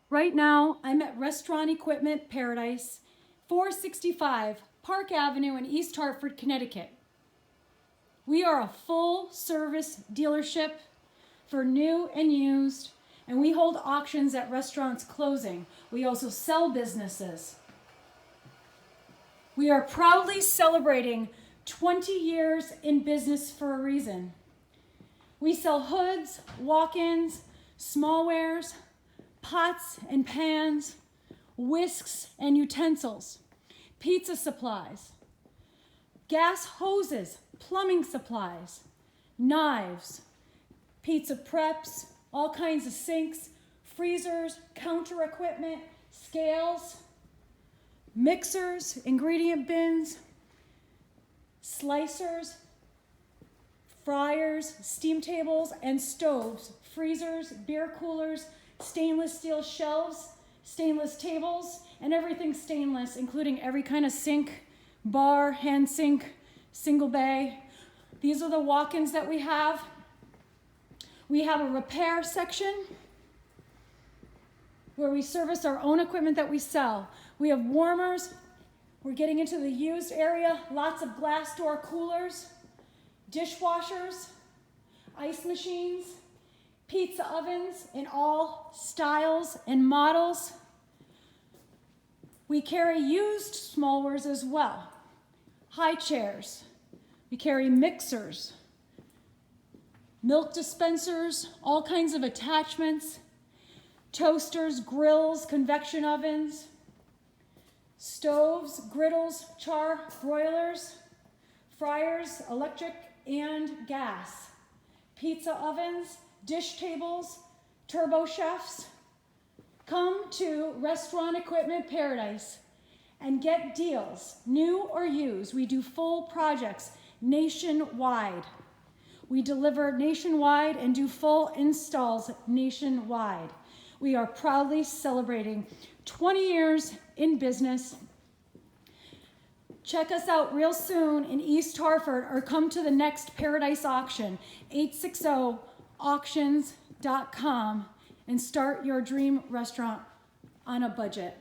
Right now, I'm at Restaurant Equipment Paradise, 465 Park Avenue in East Hartford, Connecticut. We are a full-service dealership for new and used, and we hold auctions at restaurants closing. We also sell businesses. We are proudly celebrating 20 years in business for a reason. We sell hoods, walk-ins, smallwares, pots and pans, whisks and utensils, pizza supplies, gas hoses, plumbing supplies, knives, pizza preps, all kinds of sinks, freezers, counter equipment, scales, mixers, ingredient bins, slicers, fryers, steam tables, and stoves, freezers, beer coolers, stainless steel shelves, stainless tables, and everything stainless, including every kind of sink, bar, hand sink, single bay. These are the walk-ins that we have. We have a repair section where we service our own equipment that we sell. We have warmers. We're getting into the used area. Lots of glass door coolers, dishwashers, ice machines, pizza ovens in all styles and models. We carry used smallwares as well. High chairs. We carry mixers, milk dispensers, all kinds of attachments, toasters, grills, convection ovens, stoves, griddles, char broilers, fryers, electric and gas, pizza ovens, dish tables, turbo chefs. Come to Restaurant Equipment Paradise and get deals, new or used. We do full projects nationwide. We deliver nationwide and do full installs nationwide. We are proudly celebrating 20 years in business. Check us out real soon in East Hartford or come to the next Paradise auction, 860auctions.com, and start your dream restaurant on a budget.